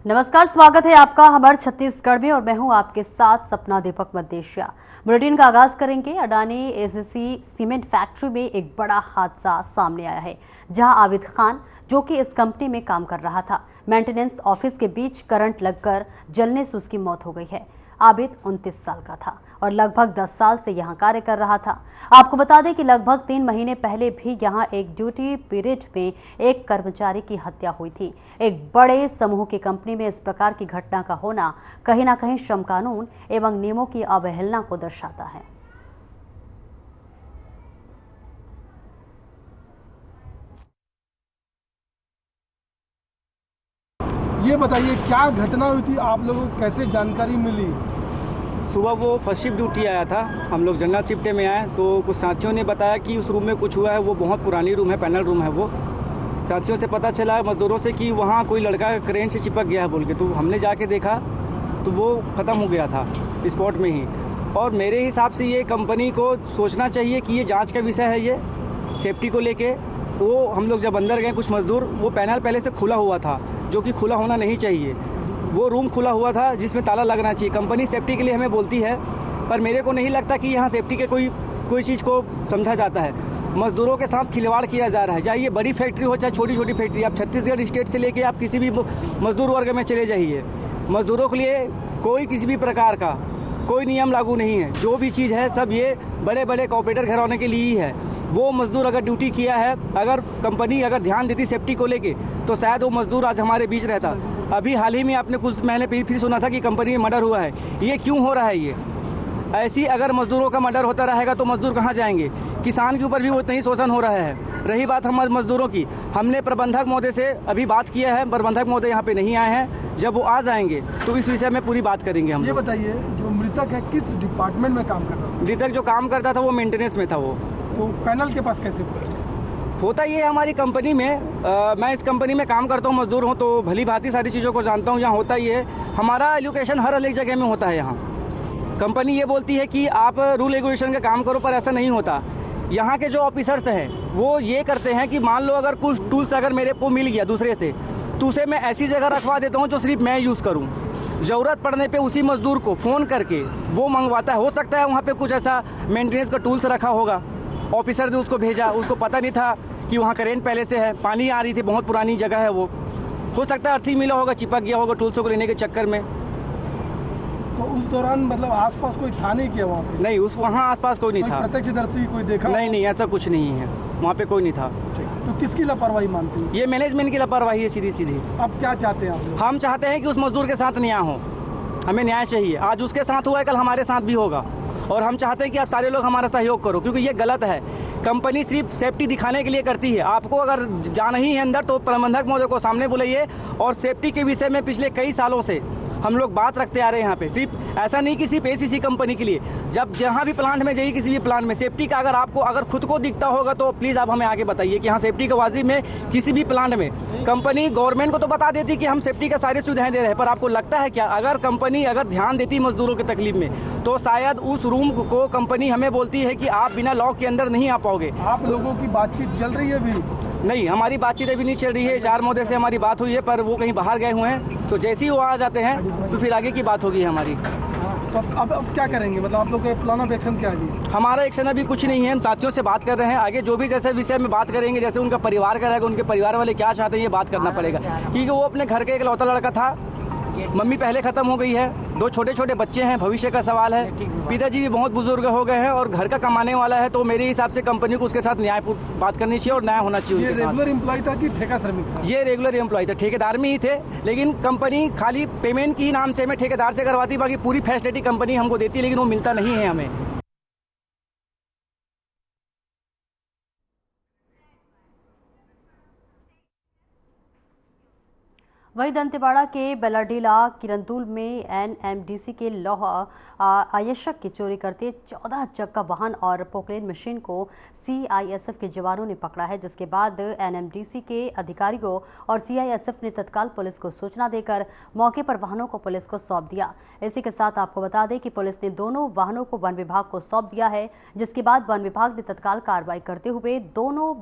नमस्कार, स्वागत है आपका हमारे छत्तीसगढ़ में और मैं हूं आपके साथ सपना दीपक मदेशिया। बुलेटिन का आगाज करेंगे। अडानी एसीसी सीमेंट फैक्ट्री में एक बड़ा हादसा सामने आया है, जहां आबिद खान, जो कि इस कंपनी में काम कर रहा था, मेंटेनेंस ऑफिस के बीच करंट लगकर जलने से उसकी मौत हो गई है। आबिद 29 साल का था और लगभग 10 साल से यहां कार्य कर रहा था। आपको बता दें कि लगभग 3 महीने पहले भी यहां एक ड्यूटी पीरियड में एक कर्मचारी की हत्या हुई थी। एक बड़े समूह की कंपनी में इस प्रकार की घटना का होना कहीं ना कहीं श्रम कानून एवं नियमों की अवहेलना को दर्शाता है। ये बताइए क्या घटना हुई थी, आप लोगों को कैसे जानकारी मिली? सुबह वो फर्स्ट शिफ्ट ड्यूटी आया था, हम लोग जनरल शिफ्ट में आए तो कुछ साथियों ने बताया कि उस रूम में कुछ हुआ है। वो बहुत पुरानी रूम है, पैनल रूम है। वो साथियों से पता चला मज़दूरों से कि वहाँ कोई लड़का क्रेन से चिपक गया है बोल के। तो हमने जाके देखा तो वो ख़त्म हो गया था स्पॉट में ही। और मेरे हिसाब से ये कंपनी को सोचना चाहिए कि ये जाँच का विषय है। ये सेफ्टी को लेके वो हम लोग जब अंदर गए कुछ मज़दूर, वो पैनल पहले से खुला हुआ था, जो कि खुला होना नहीं चाहिए। वो रूम खुला हुआ था जिसमें ताला लगना चाहिए। कंपनी सेफ्टी के लिए हमें बोलती है, पर मेरे को नहीं लगता कि यहाँ सेफ्टी के कोई चीज़ को समझा जाता है। मज़दूरों के साथ खिलवाड़ किया जा रहा है, चाहे ये बड़ी फैक्ट्री हो चाहे छोटी छोटी फैक्ट्री। आप छत्तीसगढ़ स्टेट से लेके आप किसी भी मज़दूर वर्ग में चले जाइए, मज़दूरों के लिए कोई किसी भी प्रकार का कोई नियम लागू नहीं है। जो भी चीज़ है सब ये बड़े बड़े कॉर्पोरेटर घराने के लिए ही है। वो मज़दूर अगर ड्यूटी किया है, अगर कंपनी अगर ध्यान देती सेफ्टी को लेके, तो शायद वो मज़दूर आज हमारे बीच रहता। अभी हाल ही में आपने कुछ महीने फिर सुना था कि कंपनी में मर्डर हुआ है। ये क्यों हो रहा है? ये ऐसी अगर मज़दूरों का मर्डर होता रहेगा तो मज़दूर कहाँ जाएंगे? किसान के ऊपर भी उतना ही शोषण हो रहा है। रही बात हमारे मज़दूरों की, हमने प्रबंधक महोदय से अभी बात किया है। प्रबंधक महोदय यहाँ पे नहीं आए हैं, जब वो आ जाएंगे तो इस विषय में पूरी बात करेंगे हम। ये बताइए, जो मृतक है किस डिपार्टमेंट में काम करता था? मृतक जो काम करता था वो मेंटेनेंस में था। वो तो पैनल के पास कैसे पहुंचा? होता ये हमारी कंपनी में, मैं इस कंपनी में काम करता हूँ, मजदूर हूँ, तो भली भांति सारी चीज़ों को जानता हूँ। यहाँ होता ये हमारा एजुकेशन हर अलग जगह में होता है। यहाँ कंपनी ये बोलती है कि आप रूल रेगुलेशन का काम करो, पर ऐसा नहीं होता। यहाँ के जो ऑफिसर्स हैं वो ये करते हैं कि मान लो अगर कुछ टूल्स अगर मेरे को मिल गया दूसरे से, तो उसे मैं ऐसी जगह रखवा देता हूँ जो सिर्फ मैं यूज़ करूँ। ज़रूरत पड़ने पे उसी मज़दूर को फ़ोन करके वो मंगवाता है। हो सकता है वहाँ पे कुछ ऐसा मेंटेनेंस का टूल्स रखा होगा, ऑफिसर ने उसको भेजा, उसको पता नहीं था कि वहाँ करेंट पहले से है, पानी आ रही थी, बहुत पुरानी जगह है वो। हो सकता है अर्थिंग मिला होगा, चिपक गया होगा टूल्सों को लेने के चक्कर में। तो उस दौरान मतलब आसपास कोई था नहीं क्या वहाँ पे? नहीं, वहाँ आसपास कोई नहीं था। प्रत्यक्षदर्शी कोई देखा? नहीं, ऐसा कुछ नहीं है, वहाँ पे कोई नहीं था। तो किसकी लापरवाही मानते हैं? ये मैनेजमेंट की लापरवाही है सीधी। अब क्या चाहते हैं आप? हम चाहते हैं कि उस मजदूर के साथ न्याय हो, हमें न्याय चाहिए। आज उसके साथ हुआ है, कल हमारे साथ भी होगा, और हम चाहते हैं कि आप सारे लोग हमारा सहयोग करो, क्योंकि ये गलत है। कंपनी सिर्फ सेफ्टी दिखाने के लिए करती है। आपको अगर जाना ही है अंदर तो प्रबंधक महोदय को सामने बुलाइए, और सेफ्टी के विषय में पिछले कई सालों से हम लोग बात रखते आ रहे हैं यहाँ पे। सिर्फ ऐसा नहीं कि सिर्फ एसीसी कंपनी के लिए, जब जहाँ भी प्लांट में जाइए, किसी भी प्लांट में सेफ्टी का अगर आपको अगर खुद को दिखता होगा तो प्लीज़ आप हमें आगे बताइए कि हाँ सेफ्टी का वाजिब में किसी भी प्लांट में। कंपनी गवर्नमेंट को तो बता देती कि हम सेफ्टी का सारी सुविधाएं दे रहे हैं, पर आपको लगता है क्या अगर कंपनी अगर ध्यान देती मजदूरों की तकलीफ में, तो शायद उस रूम को कंपनी हमें बोलती है कि आप बिना लॉक के अंदर नहीं आ पाओगे। आप लोगों की बातचीत चल रही है अभी? नहीं, हमारी बातचीत अभी नहीं चल रही है। HR महोदय से हमारी बात हुई है, पर वो कहीं बाहर गए हुए हैं, तो जैसे ही वो आ जाते हैं तो फिर आगे की बात होगी हमारी। तो अब क्या करेंगे? मतलब आप लोग का प्लान ऑफ एक्शन क्या है? हमारा एक्शन अभी कुछ नहीं है, हम साथियों से बात कर रहे हैं। आगे जो भी जैसे विषय में बात करेंगे, जैसे उनका परिवार का रहेगा, उनके परिवार वाले क्या चाहते हैं ये बात करना पड़ेगा, क्योंकि वो अपने घर का एक लौता लड़का था। मम्मी पहले ख़त्म हो गई है, 2 छोटे छोटे बच्चे हैं, भविष्य का सवाल है। पिताजी भी बहुत बुजुर्ग हो गए हैं और घर का कमाने वाला है। तो मेरे हिसाब से कंपनी को उसके साथ न्यायपूर्ण बात करनी चाहिए और न्याय होना चाहिए उनके साथ। रेगुलर एम्प्लॉय था कि ठेका श्रमिक था? ये रेगुलर एम्प्लॉय था, ठेकेदार में ही थे, लेकिन कंपनी खाली पेमेंट की नाम से हमें ठेकेदार से करवाती, बाकी पूरी फैसिलिटी कंपनी हमको देती है, लेकिन वो मिलता नहीं है हमें। वही दंतेवाड़ा के बेलाडीला किरंदुल में एनएमडीसी के लौह आयशक की चोरी करते 14 चक्का वाहन और पोकलेन मशीन को सीआईएसएफ के जवानों ने पकड़ा है, जिसके बाद एनएमडीसी के अधिकारियों और सीआईएसएफ ने तत्काल पुलिस को सूचना देकर मौके पर वाहनों को पुलिस को सौंप दिया। इसी के साथ आपको बता दें कि पुलिस ने दोनों वाहनों को वन विभाग को सौंप दिया है, जिसके बाद वन विभाग ने तत्काल कार्रवाई करते हुए दोनों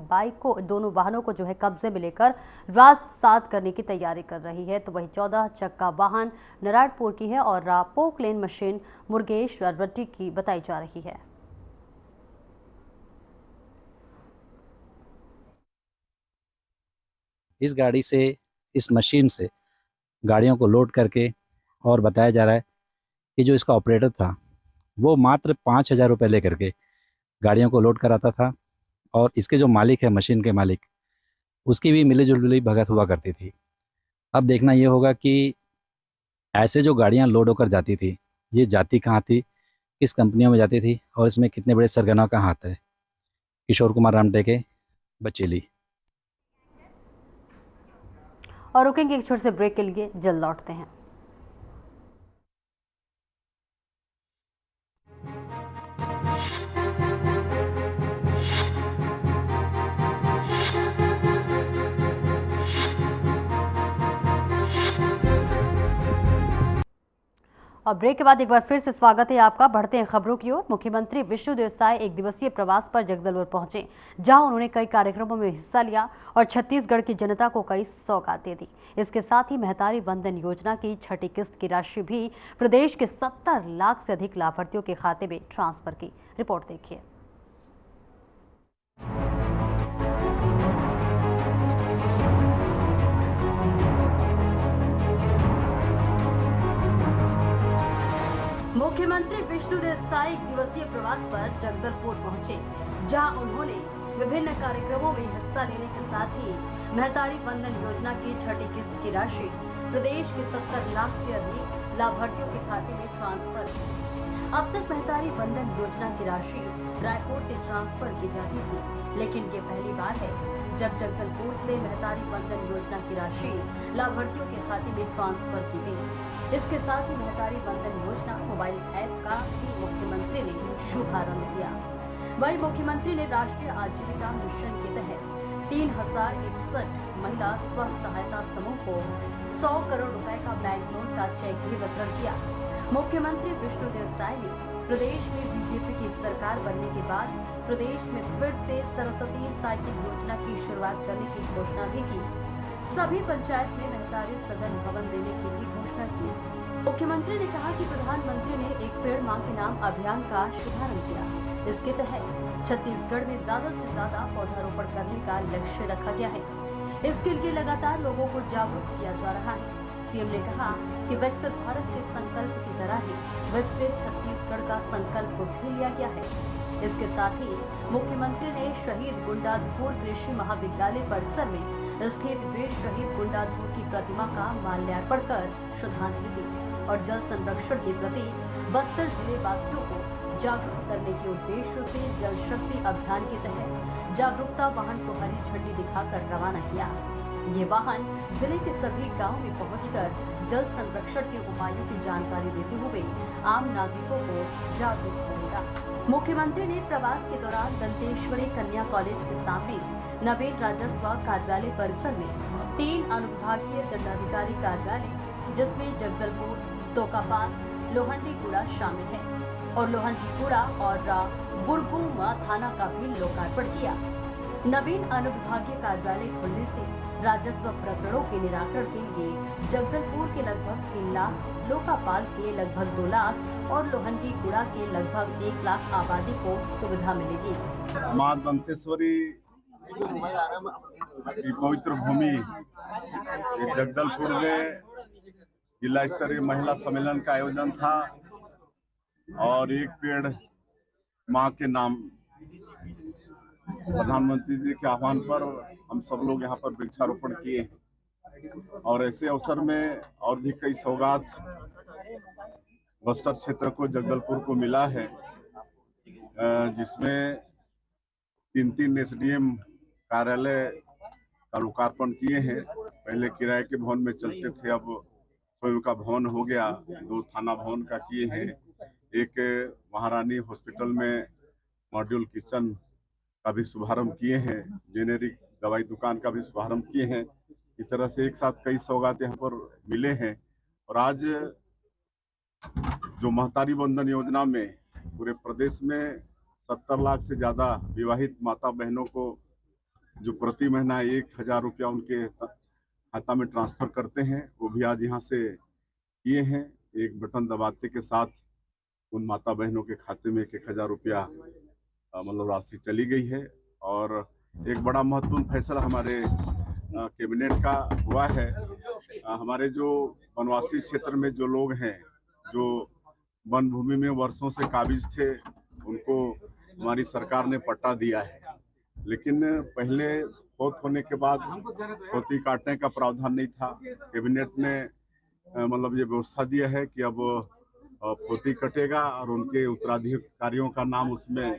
वाहनों को कब्जे में लेकर रात 7 करने की तैयारी कर रही है। तो वही 14 चक्का वाहन नारायणपुर की है और पोकलेन मशीन मुर्गेश्वर रट्टी की बताई जा रही है। इस गाड़ी से, इस मशीन से गाड़ियों को लोड करके, और बताया जा रहा है कि जो इसका ऑपरेटर था वो मात्र 5,000 रुपये लेकर के गाड़ियों को लोड कराता था, और इसके जो मालिक है, मशीन के मालिक, उसकी भी मिली जुली भगत हुआ करती थी। अब देखना ये होगा कि ऐसे जो गाड़ियां लोड होकर जाती थी, ये जाती कहाँ थी, किस कंपनियों में जाती थी, और इसमें कितने बड़े सरगना का हाथ है। किशोर कुमार रामटेके, बचेली। और रुकेंगे एक छोटे से ब्रेक के लिए, जल्द लौटते हैं। और ब्रेक के बाद एक बार फिर से स्वागत है आपका। बढ़ते हैं खबरों की ओर। मुख्यमंत्री विष्णुदेव साय एक दिवसीय प्रवास पर जगदलपुर पहुंचे, जहां उन्होंने कई कार्यक्रमों में हिस्सा लिया और छत्तीसगढ़ की जनता को कई सौगातें दी। इसके साथ ही महतारी वंदन योजना की छठी किस्त की राशि भी प्रदेश के 70 लाख से अधिक लाभार्थियों के खाते में ट्रांसफर की। रिपोर्ट देखिए। मुख्यमंत्री विष्णुदेव साय एक दिवसीय प्रवास पर जगदलपुर पहुंचे, जहां उन्होंने विभिन्न कार्यक्रमों में हिस्सा लेने के साथ ही महतारी वंदन योजना की छठी किस्त की राशि प्रदेश के 70 लाख से अधिक लाभार्थियों के खाते में ट्रांसफर की। अब तक महतारी वंदन योजना की राशि रायपुर से ट्रांसफर की जाती थी, लेकिन ये पहली बार है जब जगदलपुर से महतारी वंदन योजना की राशि लाभार्थियों के खाते में ट्रांसफर की गई। इसके साथ ही महतारी वंदन योजना मोबाइल ऐप का भी मुख्यमंत्री ने शुभारंभ किया। वहीं मुख्यमंत्री ने राष्ट्रीय आजीविका मिशन के तहत 3061 महिला स्व सहायता समूह को 100 करोड़ रुपए का बैंक लोन का चेक भी वितरण किया। मुख्यमंत्री विष्णुदेव साय ने प्रदेश में बीजेपी की सरकार बनने के बाद प्रदेश में फिर से सरस्वती साइकिल योजना की शुरुआत करने की घोषणा भी की। सभी पंचायत में महतारी सदन भवन देने की भी घोषणा की। मुख्यमंत्री ने कहा कि प्रधानमंत्री ने एक पेड़ मां के नाम अभियान का शुभारंभ किया। इसके तहत छत्तीसगढ़ में ज्यादा से ज्यादा पौधारोपण करने का लक्ष्य रखा गया है। इसके लिए लगातार लोगों को जागरूक किया जा रहा है। सीएम ने कहा कि विकसित भारत के संकल्प की तरह ही विकसित छत्तीसगढ़ का संकल्प भी लिया गया है। इसके साथ ही मुख्यमंत्री ने शहीद गुंडाधुर कृषि महाविद्यालय परिसर में स्थित वीर शहीद गुंडाधुर की प्रतिमा का माल्यार्पण कर श्रद्धांजलि दी और जल संरक्षण के प्रति बस्तर जिले वासियों को जागरूक करने के उद्देश्य से जल शक्ति अभियान के तहत जागरूकता वाहन को हरी झंडी दिखाकर रवाना किया। ये वाहन जिले के सभी गांव में पहुंचकर जल संरक्षण के उपायों की जानकारी देते हुए आम नागरिकों को जागरूक करेगा। मुख्यमंत्री ने प्रवास के दौरान दंतेश्वरी कन्या कॉलेज के सामने नवीन राजस्व कार्यालय परिसर में 3 अनुविभागीय दंडाधिकारी कार्यालय, जिसमें जगदलपुर, टोकापाल, लोहंडीगुड़ा शामिल है, और लोहंडीगुड़ा और बुरगुमा थाना का भी लोकार्पण किया। नवीन अनुविभागीय कार्यालय खुलने से राजस्व प्रकरणों के निराकरण के लिए जगदलपुर के लगभग 3 लाख, लोकापाल के लगभग 2 लाख और लोहंडीगुड़ा के लगभग 1 लाख आबादी को सुविधा मिलेगी। मां दंतेश्वरी की पवित्र भूमि जगदलपुर में जिला स्तरीय महिला सम्मेलन का आयोजन था और एक पेड़ मां के नाम प्रधानमंत्री जी के आह्वान पर हम सब लोग यहाँ पर वृक्षारोपण किए हैं। और ऐसे अवसर में और भी कई सौगात बस्तर क्षेत्र को, जगदलपुर को मिला है, जिसमें 3 एसडीएम कार्यालय का लोकार्पण किए हैं। पहले किराए के भवन में चलते थे, अब स्वयं का भवन हो गया। 2 थाना भवन का किए हैं, एक महारानी हॉस्पिटल में मॉड्यूल किचन का भी शुभारंभ किए हैं, जेनेरिक दवाई दुकान का भी शुभारंभ किए हैं। इस तरह से एक साथ कई सौगात यहाँ पर मिले हैं। और आज जो महतारी बंधन योजना में पूरे प्रदेश में 70 लाख से ज्यादा विवाहित माता बहनों को जो प्रति महीना 1,000 रुपया उनके खाता में ट्रांसफर करते हैं, वो भी आज यहाँ से किए हैं। एक बटन दबाते के साथ उन माता बहनों के खाते में 1,000 रुपया मतलब राशि चली गई है। और एक बड़ा महत्वपूर्ण फैसला हमारे कैबिनेट का हुआ है। हमारे जो वनवासी क्षेत्र में जो लोग हैं, जो वन भूमि में वर्षों से काबिज थे, उनको हमारी सरकार ने पट्टा दिया है। लेकिन पहले फौत होने के बाद पोती काटने का प्रावधान नहीं था। कैबिनेट ने मतलब ये व्यवस्था दिया है कि अब पोती कटेगा और उनके उत्तराधिकारियों का नाम उसमें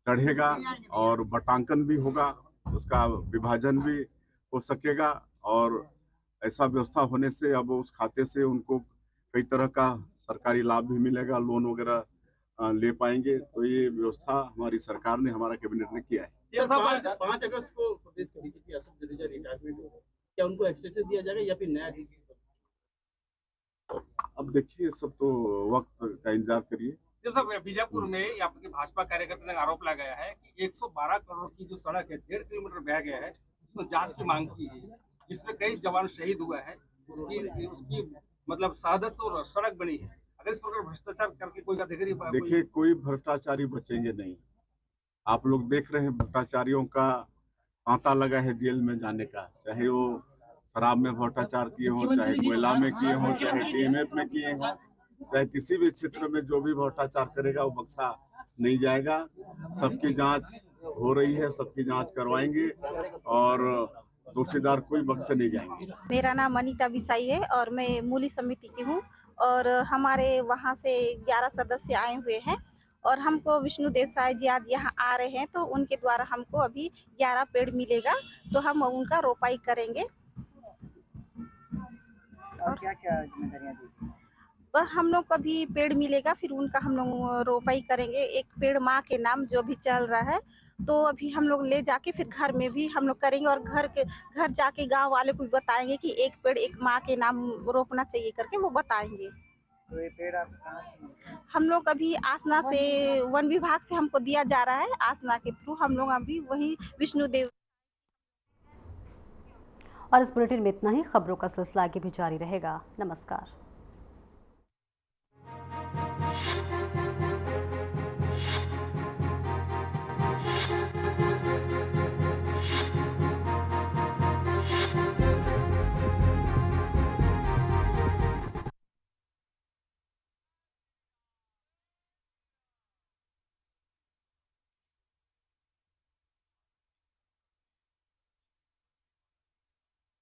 चढ़ेगा और बटांकन भी होगा, उसका विभाजन भी हो सकेगा। और ऐसा व्यवस्था होने से अब उस खाते से उनको कई तरह का सरकारी लाभ भी मिलेगा, लोन वगैरह ले पाएंगे। तो ये व्यवस्था हमारी सरकार ने, हमारा कैबिनेट ने किया है। 5 अगस्त को प्रदेश के डीजीपी अशोक जडेजा रिटायरमेंट होगा, क्या उनको एक्सटेंशन दिया जाएगा या फिर नया? अब देखिए, सब तो वक्त का इंतजार करिए। साहब, बीजापुर में आपके भाजपा कार्यकर्ता ने आरोप लगाया है कि 112 करोड़ की जो सड़क है, 1.5 किलोमीटर बह गया है, उसमें जांच की मांग की है, जिसमें कई जवान शहीद हुआ है। उसकी मतलब साजिश और सड़क बनी है। अगर इस प्रकार भ्रष्टाचार करके कोई अधिकारी, देखिए, कोई भ्रष्टाचारी बचेंगे नहीं। आप लोग देख रहे हैं, भ्रष्टाचारियों का तांता लगा है जेल में जाने का, चाहे वो शराब में भ्रष्टाचार किए हों, चाहे कोयला में किए हों, चाहे डीएमएफ में किए हों, चाहे किसी भी क्षेत्र में जो भी भ्रष्टाचार करेगा वो बख्शा नहीं जाएगा। सबकी जांच हो रही है, सबकी जांच करवाएंगे और दोषीदार कोई बख्शे नहीं जाएंगे। मेरा नाम अनीता बिसाई है और मैं मूली समिति की हूँ। और हमारे वहाँ से 11 सदस्य आए हुए हैं और हमको विष्णु देव साय जी आज यहाँ आ रहे हैं, तो उनके द्वारा हमको अभी 11 पेड़ मिलेगा, तो हम उनका रोपाई करेंगे। और क्या क्या जिम्मेदारियां दी? हम लोग को भी पेड़ मिलेगा, फिर उनका हम लोग रोपाई करेंगे। एक पेड़ माँ के नाम जो भी चल रहा है, तो अभी हम लोग ले जाके फिर घर में भी हम लोग करेंगे और घर जाके गांव वाले को भी बताएंगे कि एक पेड़ एक माँ के नाम रोपना चाहिए करके वो बताएंगे। तो ये पेड़ आप कहाँ से मिलते हैं? हम लोग अभी आसना से, वन विभाग से हमको दिया जा रहा है, आसना के थ्रू हम लोग अभी वही विष्णु देव। और इस बुलेटिन में इतना ही। खबरों का सिलसिला आगे भी जारी रहेगा। नमस्कार।